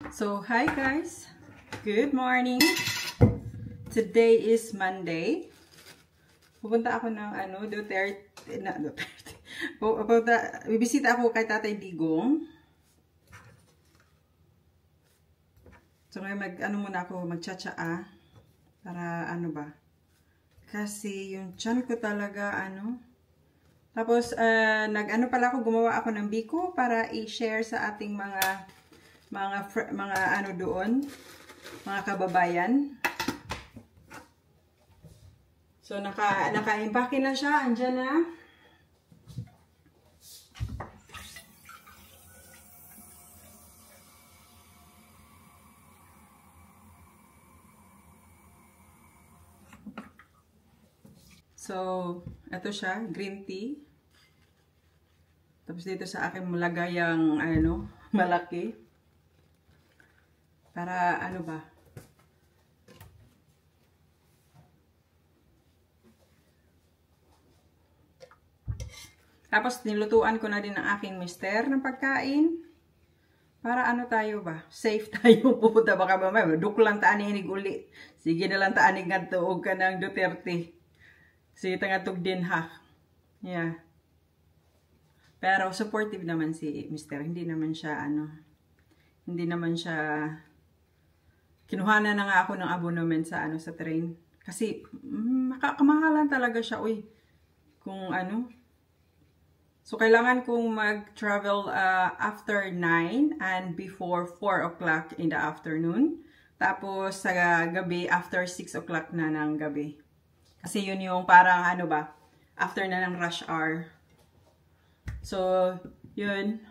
So, hi guys! Good morning! Today is Monday. Pupunta ako ng bibisita ako kay Tatay Digong. So, ngayon muna ako magtsatsaa. Para kasi yung tiyan ko talaga Tapos, pala ako, gumawa ako ng biko para i-share sa ating mga doon, mga kababayan. So, naka-impake na siya, andyan na. So, ito siya, green tea. Tapos dito sa akin malagay ang malaki. Para Tapos nilutuan ko na din ang aking mister ng pagkain. Para safe tayo pupunta baka mamaya. Duklang taan hinig uli. Sige na lang taan nga tuog ka ng Duterte. Sige tangatog din ha. Yeah. Pero supportive naman si mister. Hindi naman siya kinuhanan na nga ako ng abonnement sa sa train. Kasi kamahalan talaga siya, Kung So kailangan kong mag-travel after 9 and before 4 o'clock in the afternoon. Tapos sa gabi after 6 o'clock na ng gabi. Kasi yun yung parang after na ng rush hour. So, yun.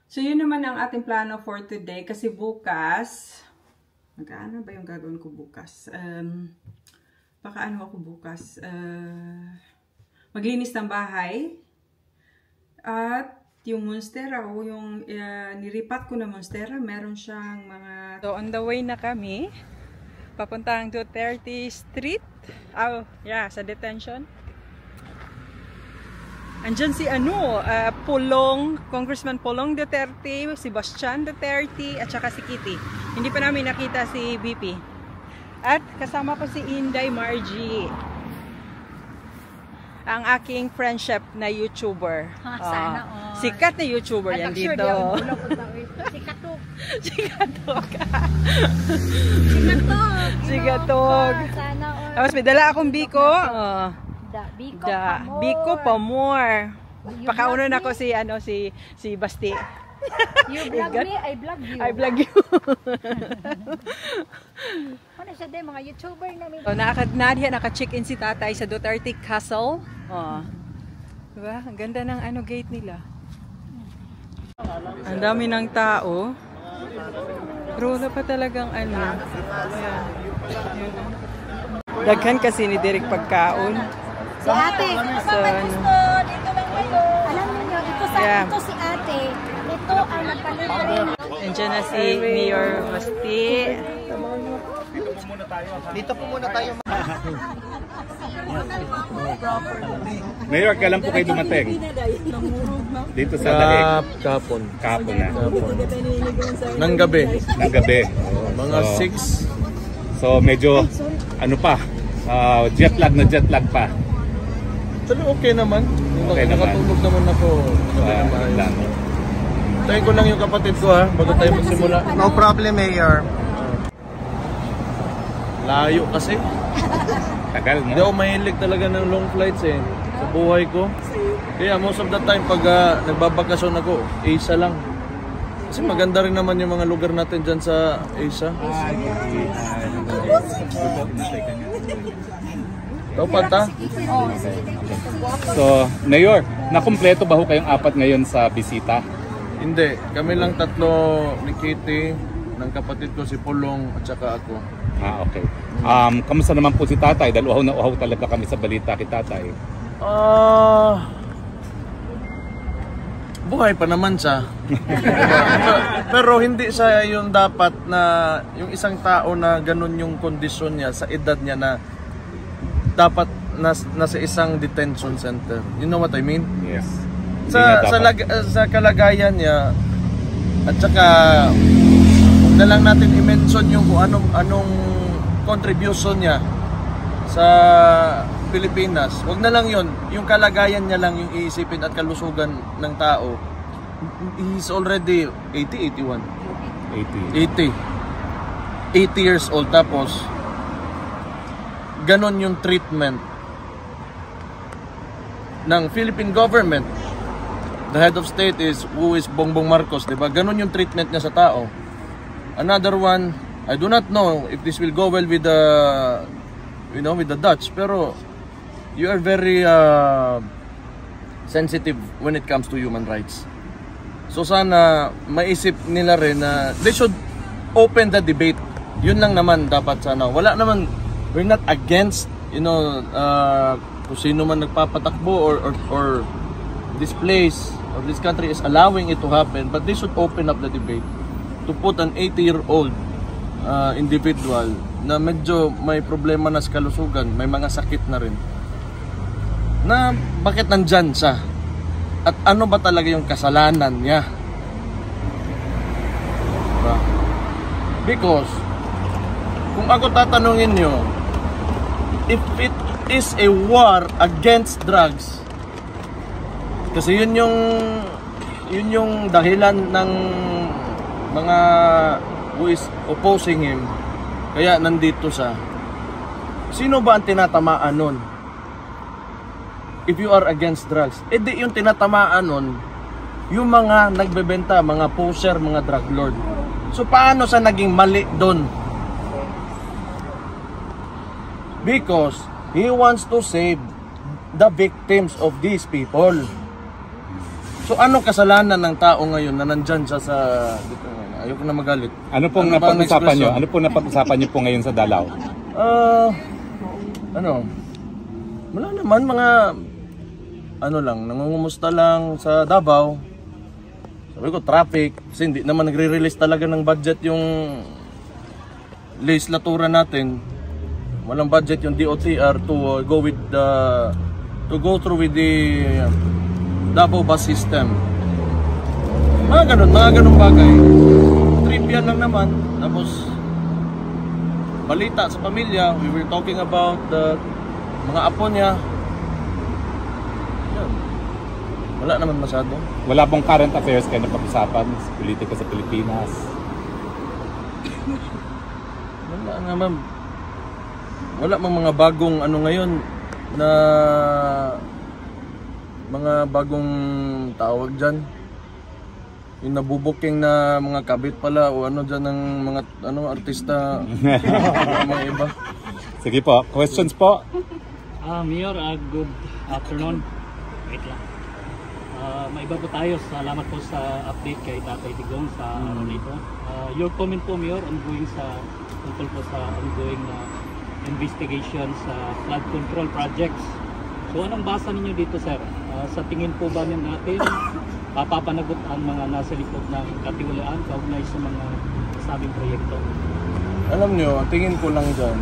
So, yun naman ang ating plano for today. Kasi bukas, ano ba yung gagawin ko bukas? Baka ako bukas? Maglinis ng bahay. At yung monstera, yung niripat ko na monstera, meron siyang mga... So, on the way na kami. Papuntang Duterte Street. Oh, yeah, sa detention. Andyan si Congressman Pulong Duterte, si Bastian Duterte, at saka si Kitty. Hindi pa namin nakita si VP. At kasama ko si Inday Margie. Ang aking friendship na YouTuber. Sana all. Sikat na YouTuber yan dito. Sikatok. Sikatok. Sikatok. Sikatok. Sana all. Tapos may dala akong biko. Biko pa more. Pakaunan ako si Basti. You vlog me, I vlog you. I vlog you. Ano siya din, mga YouTuber namin. So, naka-check-in si Tatay sa Duterte Castle. Diba? Ang ganda ng gate nila. Ang dami ng tao. Pero wala pa talagang Ayan. Daghan kasi ni Derek pagkaon. Si ate, gusto, dito lang kayo. Alam niyo, ito si ate. Ito ang nagpalibre. Andiyan na si Mayor Basti. Dito po muna tayo. Mayor, kailan po kayo dumating? Dito sa Daig? Kapon. Kapon na. Nang gabi. Nang gabi. Mga 6. So medyo, jet lag pa. Actually, okay naman. Okay naman. Nakatulog naman ako. Tayo ko lang yung kapatid ko bago tayo magsimula. No problem, Mayor. Layo kasi. Tagal, no? Hindi ako mahilig talaga ng long flights sa buhay ko. Kaya most of the time pag nagbabakasyon ako, Asia lang. Kasi maganda rin naman yung mga lugar natin dyan sa Asia. Ito pata. So, Mayor, nakumpleto ba ho kayong 4 ngayon sa bisita? Hindi. Kami lang 3 ni Kitty, ng kapatid ko si Pulong at saka ako. Okay. Kamusta naman po si Tatay? Dahil uhaw na uhaw talaga kami sa balita kay Tatay. Buhay pa naman siya. Pero hindi siya yung dapat na yung isang tao na ganun yung kondisyon niya sa edad niya na dapat nasa isang detention center. You know what I mean? Yes. Sa kalagayan niya at saka na lang natin i-mention yung kung anong contribution niya sa Pilipinas. Huwag na lang yon, yung kalagayan niya lang yung iisipin at kalusugan ng tao. He's already 80 years old, tapos ganon yung treatment ng Philippine government. The head of state is Bongbong Marcos, diba? Ganon yung treatment niya sa tao. Another one, I do not know if this will go well with the, with the Dutch, pero you are very sensitive when it comes to human rights. So sana maisip nila rin na they should open the debate. Yun lang naman dapat sana. Wala naman, we're not against, kung sino man nagpapatakbo or this place or this country is allowing it to happen, but they should open up the debate to put an 80-year-old individual na medyo may problema na sa kalusugan, may mga sakit na rin, na bakit nandyan siya at ano ba talaga yung kasalanan niya, diba? Because kung ako tatanungin nyo, if it is a war against drugs, kasi yun yung dahilan ng mga who is opposing him, kaya nandito siya. Sino ba ang tinatamaan nun? If you are against drugs, di yung tinatamaan nun yung mga nagbebenta, mga poser, mga drug lord. So paano siya naging mali doon? Because he wants to save the victims of these people. So anong kasalanan ng tao ngayon na nandyan siya sa... Ayoko na magalit. Ano pong napag-usapan nyo? Ano pong napag-usapan nyo po ngayon sa Dalao? Wala naman, mga... nangungumusta lang sa Davao. Sabi ko, traffic. Kasi hindi naman nagre-release talaga ng budget yung legislatura natin. Walang budget yung DOTR to go through with the Davao bus system. Mga ganun bagay. Trivia lang naman. Tapos balita sa pamilya, we were talking about the mga apo niya. Yan. Wala naman masyado. Wala pong current affairs kayo na pag-usapan sa politika sa Pilipinas? Wala naman. Wala mang mga bagong ngayon na mga bagong tawag dyan. Yung nabubuking na mga kabit pala o dyan ng mga artista, mga iba. Sige po, questions po? Mayor, good afternoon. Wait lang. May iba po tayo. Salamat po sa update kay Tatay Digong sa araw nito. Your comment po, Mayor, tungkol po sa ongoing investigation sa flood control projects. So anong basa ninyo dito, sir? Sa tingin po ba natin papapanagot ang mga nasa likod ng katiwalaan kaugnay sa mga sabing proyekto? Alam nyo, tingin ko lang dyan,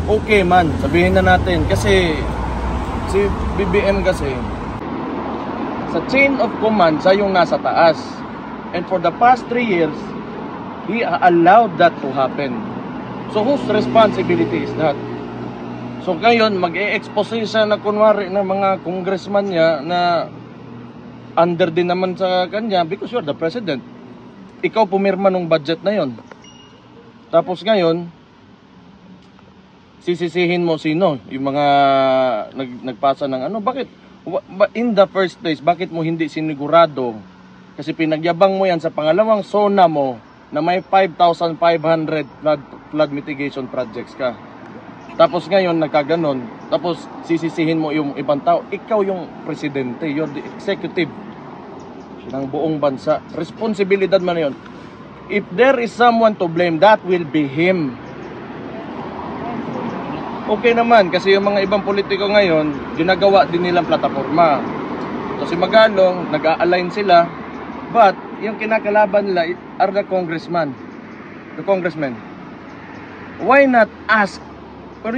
okay man, sabihin na natin, kasi si BBM kasi sa chain of command siya yung nasa taas, and for the past 3 years he allowed that to happen. So whose responsibility is that? So ngayon mag-e-expose siya na kunwari ng mga congressman niya na under din naman sa kanya because you're the president. Ikaw pumirma ng budget na yon. Tapos ngayon sisisihin mo sino? Yung mga nagpasa ng bakit? In the first place, bakit mo hindi sinigurado? Kasi pinagyabang mo yan sa pangalawang SONA mo na may 5,500 flood mitigation projects ka. Tapos ngayon nagkaganon, tapos sisisihin mo yung ibang tao. Ikaw yung presidente, you're the executive ng buong bansa. Responsibilidad man yun. If there is someone to blame, that will be him. Okay naman, kasi yung mga ibang politiko ngayon, ginagawa din nilang plataforma. So si Magalong, nag-a-align sila, but yung kinakalaban nila are the congressmen. Why not ask or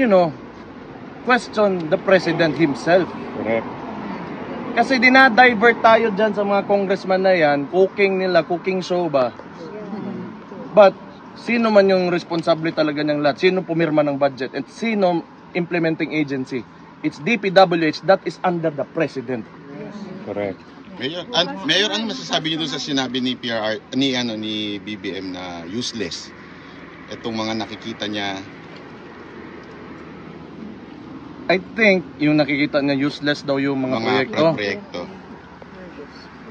question the president himself? Correct. Kasi dinadivert tayo dyan sa mga congressman na yan, cooking show ba? But, sino man yung responsable talaga ng lahat? Sino pumirma ng budget? At sino implementing agency? It's DPWH, that is under the President. Correct. Mayor, ano masasabi niyo doon sa sinabi ni PRR, ni BBM na useless? Itong mga nakikita niya. I think, yung nakikita niya useless daw yung mga proyekto.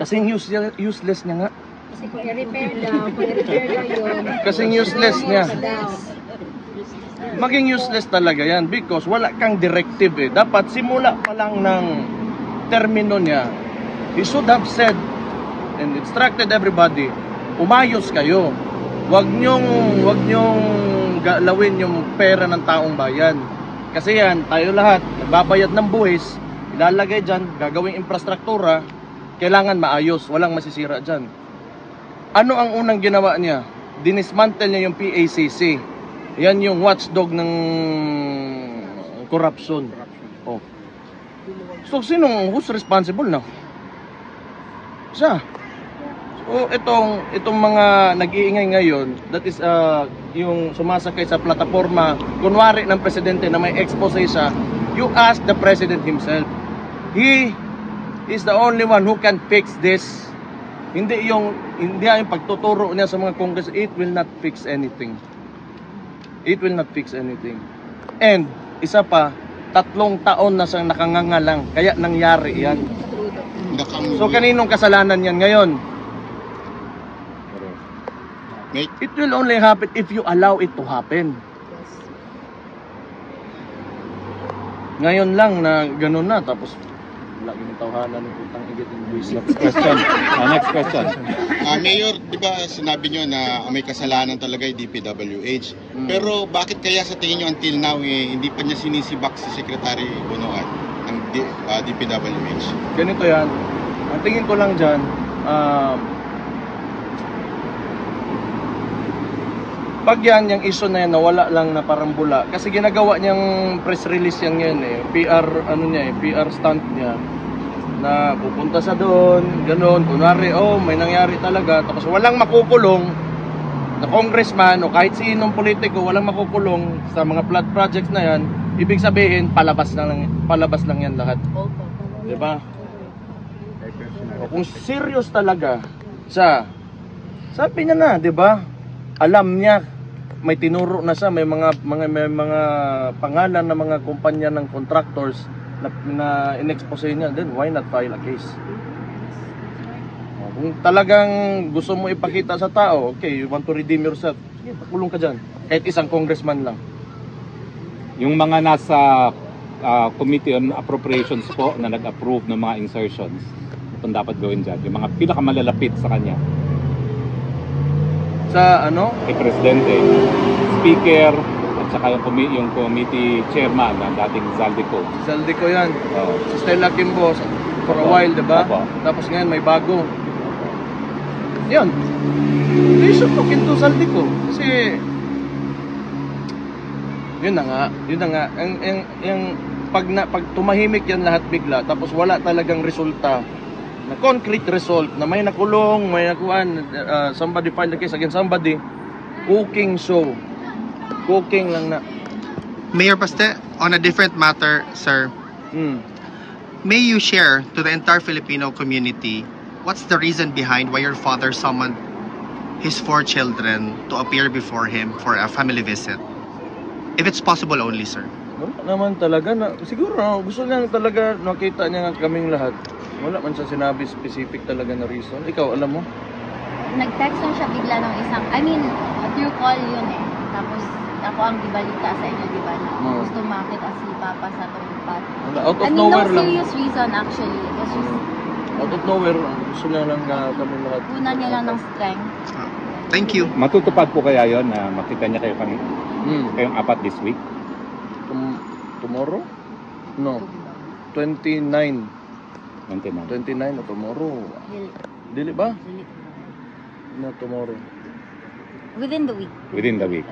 Kasing useless niya nga. Kasi kung i-repair daw yun. Kasing useless niya. Maging useless talaga yan because wala kang directive eh. Dapat simula pa lang ng termino niya, he should have said and instructed everybody, umayos kayo. Huwag niyong galawin yung pera ng taong bayan. Kasi yan, tayo lahat, nagbabayad ng buwis, ilalagay dyan, gagawing infrastruktura, kailangan maayos, walang masisira dyan. Ano ang unang ginawa niya? Dinismantle niya yung PACC. Yan yung watchdog ng corruption. Oh. So, who's responsible now? Siya. So, itong mga nag-iingay ngayon, that is yung sumasakay sa plataforma, kunwari ng presidente na may expose siya, you ask the president himself. He is the only one who can fix this. Hindi yung pagtuturo niya sa mga Congress, it will not fix anything. It will not fix anything. And, isa pa, 3 taon na siyang nakangangalang, kaya nangyari yan. So, kaninong kasalanan yan ngayon? It will only happen if you allow it to happen. Ngayon lang na gano'n na, tapos lagi ng tawhanan ng utang igit ng buwis. Next question. Next question. Mayor, di ba sinabi nyo na may kasalanan talaga yung DPWH? Pero bakit kaya sa tingin nyo until now hindi pa niya sinisibak si Secretary Bunoan ng DPWH? Ganito yan. Ang tingin ko lang dyan, pag yan, yung issue na yan, nawala lang na parang bula. Kasi ginagawa niyang press release yan ngayon eh. PR stunt niya. Na pupunta sa doon, gano'n. Kunwari, may nangyari talaga. Tapos walang makukulong na congressman o kahit sinong politiko, walang makukulong sa mga flood projects na yan. Ibig sabihin, palabas lang yan lahat. Diba? O kung serious talaga siya, sabi niya na, diba? Alam niya, may tinuro na siya, may mga pangalan ng mga kumpanya ng contractors na in-expose niya, then why not file a case? Kung talagang gusto mo ipakita sa tao, okay, you want to redeem yourself, sige, pakulong ka dyan. Kahit isang congressman lang. Yung mga nasa Committee on Appropriations po na nag-approve ng mga insertions, itong dapat gawin dyan, yung mga pinakamalalapit sa kanya. Sa ano? Kay Presidente, Speaker, at saka yung committee chairman na dating Zaldico. Zaldico yan. Si Stella Kimbo for a while, diba? Tapos ngayon may bago. Yun. They should look into Zaldico. Kasi yun na nga. Pag tumahimik yan lahat bigla, tapos wala talagang resulta, na concrete result, na may nakulong, may nakuhan, somebody filed the case against somebody, cooking show. Cooking lang na. Mayor Baste, on a different matter, sir, may you share to the entire Filipino community what's the reason behind why your father summoned his 4 children to appear before him for a family visit? If it's possible only, sir. Wala naman talaga. Siguro gusto niya talaga nakita niya kaming lahat. Wala man siya sinabi specific talaga na reason. Ikaw, alam mo? Nag-text lang siya bigla ng through call yun eh. Tapos ako ang gibalita sa inyo, di ba? Gusto makita si Papa sa tumpat. Out of nowhere no lang. serious reason actually. It was just out of nowhere, gusto niya lang kami lahat. Una niya lang ng strength. Thank you. Matutupad po kaya yon na makita niya kayo kayong 4 this week? Tomorrow? No. 29 na tomorrow. Dili ba? No, tomorrow. Within the week. Within the week.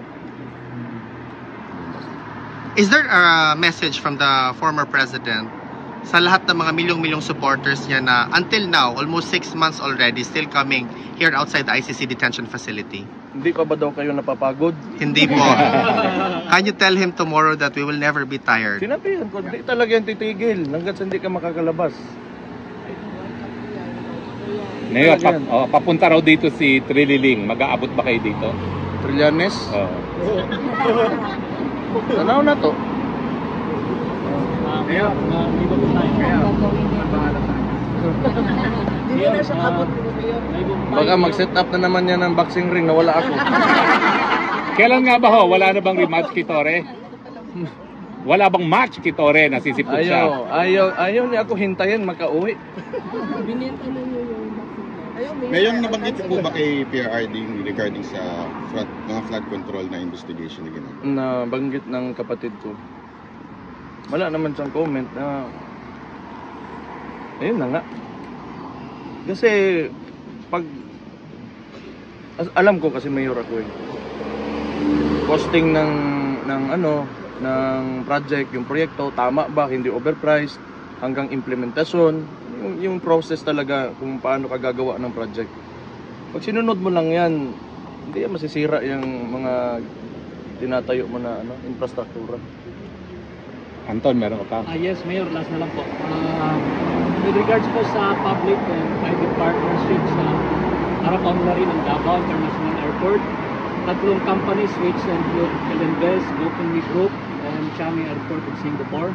Is there a message from the former president sa lahat ng mga milyong-milyong supporters niya na until now, almost 6 months already, still coming here outside the ICC detention facility? Hindi pa ba daw kayo napapagod? Hindi po. Can you tell him tomorrow that we will never be tired? Sinabihan ko, hindi talaga yan titigil hanggat hindi ka makakalabas. Mayor, papunta raw dito si Trililing. Mag-aabot ba kayo dito? Trillanes? Tanaw na to. Mayor, may iba po tayo. Baka mag-set up na naman yan ng boxing ring na wala ako. Kailan nga ba ho? Wala na bang rematch kay Torre? Wala bang match kay Torre na sisipot siya? Ayaw niya ako hintayin makauwi. Ngayon, nabanggit po ba kay PRRD regarding sa mga flood control na investigation na gano'n? Nabanggit ng kapatid ko. Wala naman siyang comment na ayun na nga. Kasi alam ko kasi mayor ako eh. Costing ng project, yung proyekto tama ba, hindi overpriced, hanggang implementasyon, yung process talaga kung paano ka gagawa ng project. Pag sinunod mo lang yan, hindi yan masisira yung mga tinatayo mo na infrastruktura. Anton, meron ka pa? Yes, Mayor, last na lang po. With regards po sa public and private partnerships, harapan na rin ang Davao International Airport. Tatlong companies which include Philinvest, GoConWe Group, and Changi Airport in Singapore.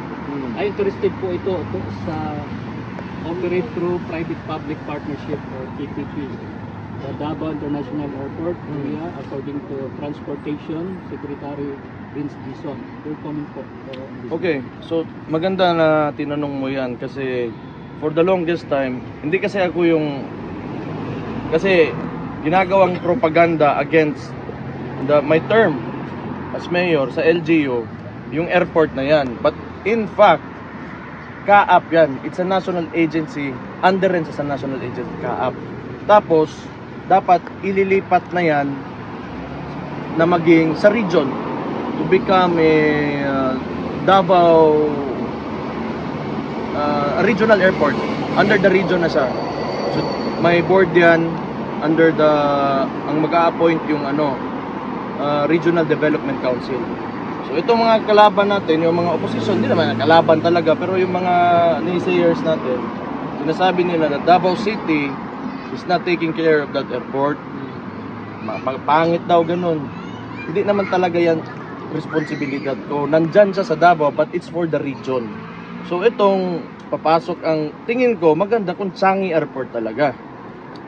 Ay interested po ito sa operate through private-public partnership or PPP. The Davao International Airport area, according to Transportation Secretary Vince Dizon. Your comment po. Okay, so maganda na tinanong mo yan kasi for the longest time, hindi kasi ako kasi ginagawang propaganda against my term as mayor sa LGU, yung airport na yan. But in fact, CAAP yan. It's a national agency, under rin sa national agency, CAAP. Tapos, dapat ililipat na yan na maging sa region to become a Davao regional airport. Under the region na siya. So, may board yan under ang mag-a-appoint yung Regional Development Council. So itong mga kalaban natin, yung mga opposition, hindi naman kalaban talaga, pero yung mga naysayers natin, sinasabi nila na Davao City is not taking care of that airport. Pangit daw ganun. Hindi naman talaga yan responsibilidad ko. Nandyan siya sa Davao, but it's for the region. So itong papasok ang tingin ko maganda kung Changi Airport talaga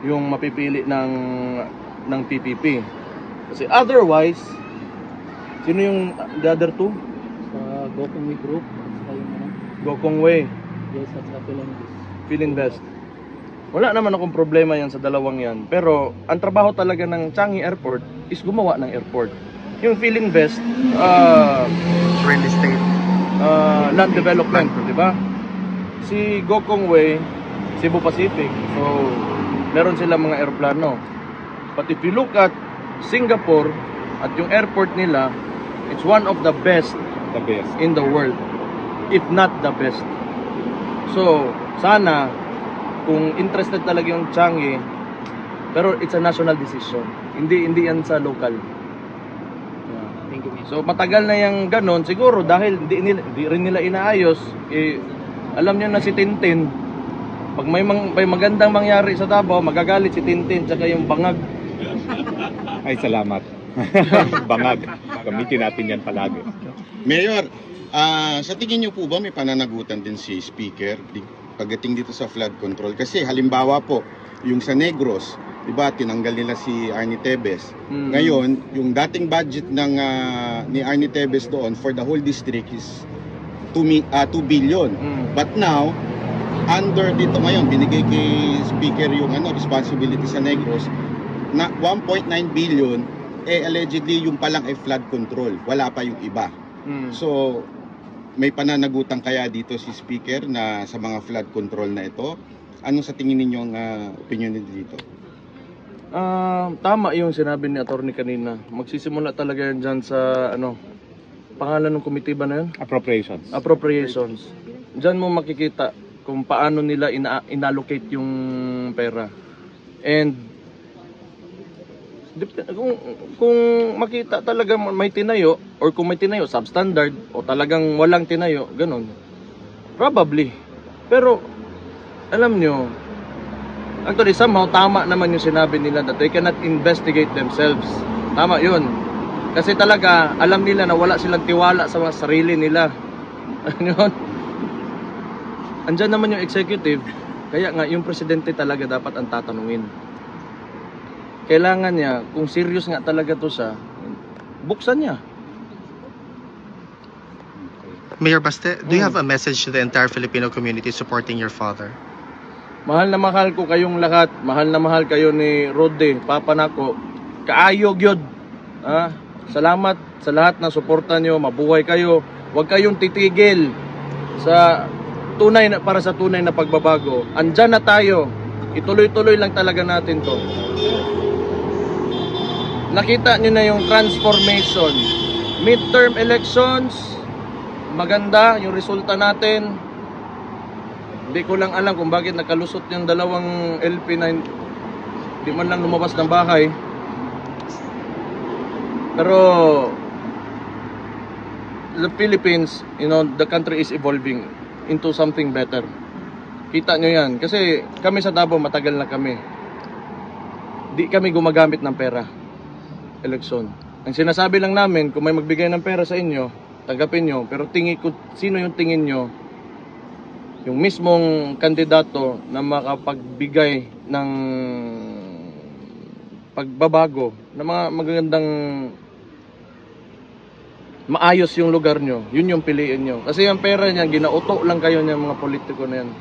yung mapipili ng PPP. Kasi otherwise, sino yung the other two? Sa GoConWe Group, GoConWe. Yes, at sa Philinvest. Wala naman akong problema yan sa dalawang yan. Pero ang trabaho talaga ng Changi Airport is gumawa ng airport. Yung Philinvest, Real estate. land development, di ba? Si GoConWe, Cebu Pacific. So, meron silang mga aeroplano. But if you look at Singapore at yung airport nila, it's one of the best in the world, if not the best. So sana kung interested talaga yung Changi, pero it's a national decision, hindi yan sa local. Thank you. So matagal na yung ganon siguro dahil hindi rin nila inaayos. Alam niyo na si Tintin, pag may magandang mangyari sa Davao, magagalit si Tintin tsaka yung bangag. Ay, salamat. Bangag. Gamitin natin yan palagi. Mayor, sa tingin niyo po ba may pananagutan din si Speaker pagdating dito sa flood control? Kasi halimbawa po, yung sa Negros, diba, tinanggal nila si Arnie Tevez. Ngayon, yung dating budget ni Arnie Tevez doon for the whole district is 2 billion. But now, under dito ngayon, binigay kay Speaker yung responsibility sa Negros na 1.9 billion, allegedly yung palang ay flood control. Wala pa yung iba. So, may pananagutan kaya dito si Speaker na sa mga flood control na ito? Ano sa tingin ninyong opinion dito? Tama yung sinabi ni Attorney kanina. Magsisimula talaga yan dyan sa pangalan ng committee ba na yun? Appropriations. Diyan mo makikita kung paano nila inallocate yung pera. And kung makita talaga may tinayo, or kung may tinayo substandard o talagang walang tinayo, ganun, probably. Pero alam nyo, actually somehow tama naman yung sinabi nila that they cannot investigate themselves. Tama yun, kasi talaga alam nila na wala silang tiwala sa mga sarili nila. Andyan naman yung executive, kaya nga yung presidente talaga dapat ang tatanungin. Kailangan niya, kung serious nga talaga to siya, buksan niya. Mayor Baste, do you have a message to the entire Filipino community supporting your father? Mahal na mahal ko kayong lahat. Mahal na mahal kayo ni Rode, Papa nako. Kaayog yun. Salamat sa lahat na suporta nyo. Mabuhay kayo. Huwag kayong titigil sa para sa tunay na pagbabago. Andyan na tayo. Ituloy-tuloy lang talaga natin to. Nakita nyo na yung transformation. Midterm elections, maganda yung resulta natin. Hindi ko lang alam kung bakit nakalusot yung dalawang LP na hindi man lang lumabas ng bahay. Pero the Philippines, the country is evolving into something better. Kita nyo yan. Kasi kami sa Davao, matagal na kami. Di kami gumagamit ng pera. Eleksyon. Ang sinasabi lang namin, kung may magbigay ng pera sa inyo, tanggapin nyo. Pero sino yung tingin nyo? Yung mismong kandidato na makapagbigay ng pagbabago, na mga magagandang maayos yung lugar nyo, yun yung piliin nyo. Kasi yung pera niyan, ginauto lang kayo ng mga politiko na yan.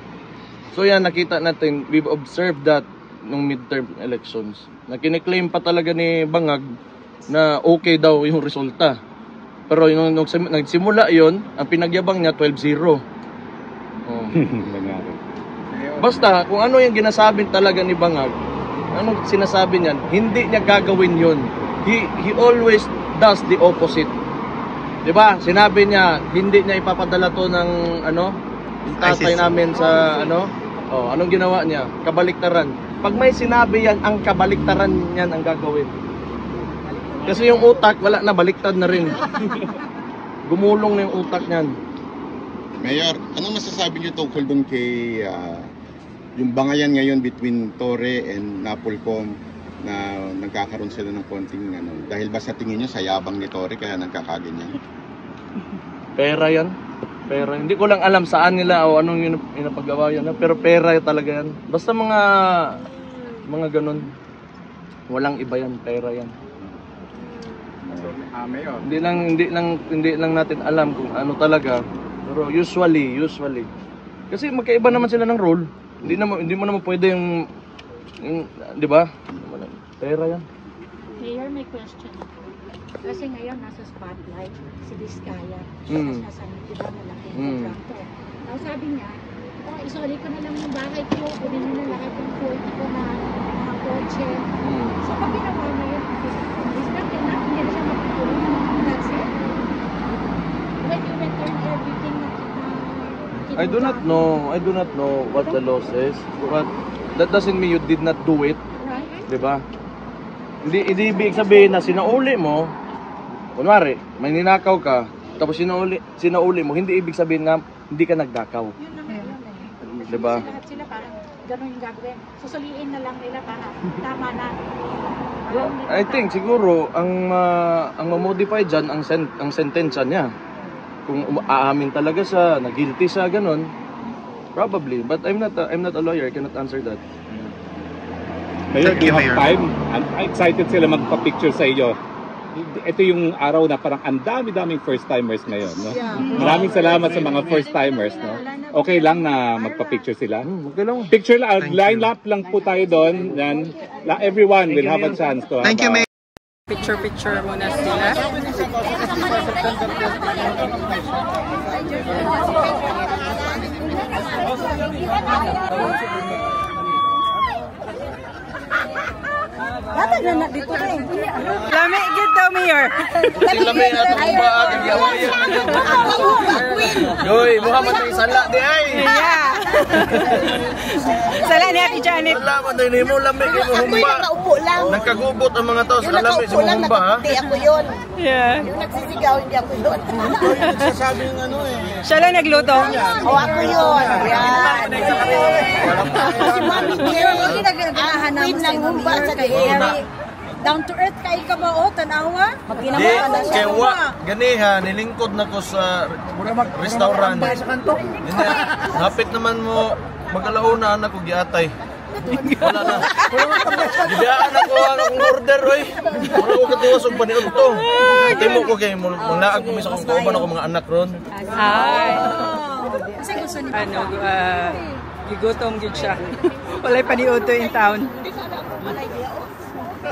So yan, nakita natin, we've observed that nung midterm elections. Na kiniklaim pa talaga ni Bangag na okay daw yung resulta. Pero nung nagsimula yon, ang pinagyabang niya 12-0. Oh. Basta, kung ano yung ginasabi talaga ni Bangag, anong sinasabi niyan, hindi niya gagawin yun. He always does the opposite. Diba? Sinabi niya, hindi niya ipapadala to ng yung tatay namin sa anong ginawa niya? Kabaliktaran. Pag may sinabi yan, ang kabaliktaran niyan ang gagawin. Kasi yung utak, wala na, baliktad na rin. Gumulong na yung utak niyan. Mayor, anong masasabi niyo tungkol dun kay yung bangayan ngayon between Torre and Napolcom na nagkakaroon sila ng konting dahil ba sa tingin niyo sa yabang ni Torre kaya nagkakaganyan? Pera yan. Pera. Hindi ko lang alam saan nila o anong inapagawa yan. Pero pera talaga yan. Basta mga ganun. Walang iba yan. Pera yan. Hindi lang natin alam kung ano talaga. Pero usually. Kasi magkaiba naman sila ng role. Hindi mo naman pwede yung di ba? Pera yan. Mayor, may question. Kasi ngayon nasa spotlight si Vizcaya. Siya nasa diba malaki ang contractor. Tapos sabi niya, isoli ko na lang yung bahay ko, kunin mo na lahat yung 40 ko na mga kotse. So pag ginawa mo yun, is that enough? Hindi na siya magpapulong. That's it? When you return everything I do not know what the law says. But that doesn't mean you did not do it. Right? Diba? Hindi ibig sabihin na sinauli mo, kunwari, may ninakaw ka, tapos sinauli mo, hindi ibig sabihin na hindi ka nagdakaw. Yun naman yun. Diba? Lahat sila parang ganun yung gagawin. Susuliin na lang nila para tama na. I think siguro ang ma-modify dyan ang sentensya niya. Kung aamin talaga siya, na guilty siya, ganun, probably. But I'm not a lawyer, I cannot answer that. Mayor, do you have time? I'm excited sila magpa-picture sa iyo. Ito yung araw na parang ang dami-daming first-timers ngayon. No? Maraming salamat sa mga first-timers. No? Okay lang na magpa-picture sila? Okay lang. Picture lang, line up lang po tayo doon. Then, everyone will have a chance to Thank you, Mayor. Picture muna sila. Dapat na dito rin. Lami gid daw, Mayor. Sila may atong humba ang yawayan. Yoy, Muhammad ay sala di ay. Yeah. Sala ni Ate Janet. Wala man din mo lamig mo humba. Nakaupo lang. Nagkagubot ang mga tao sa lamig sa lang, humba ha. Hindi ako yun. Yeah. Yung nagsisigaw, hindi ako yun. Nagsasabi ng ano eh. Siya lang nagluto. O ako yun. Yan. Si Mami Jerry. Hindi nagaganahan Queen ng humba sa Jerry. Down to earth kay ka ba o tanawa? Di, kay wa, ganiha, nilingkod na ko sa restaurant. Hindi, hapit naman mo, mag-alauna anak ko giatay. Wala na. Gibiyaan ako ang akong order, oy. Wala ko katuwas og paniod to. Timo ko kay mulaag ko sa akong kauban ako mga anak ron. Ay. Kasi gusto ni Ano, gigutom gid siya. Walay paniud to in town.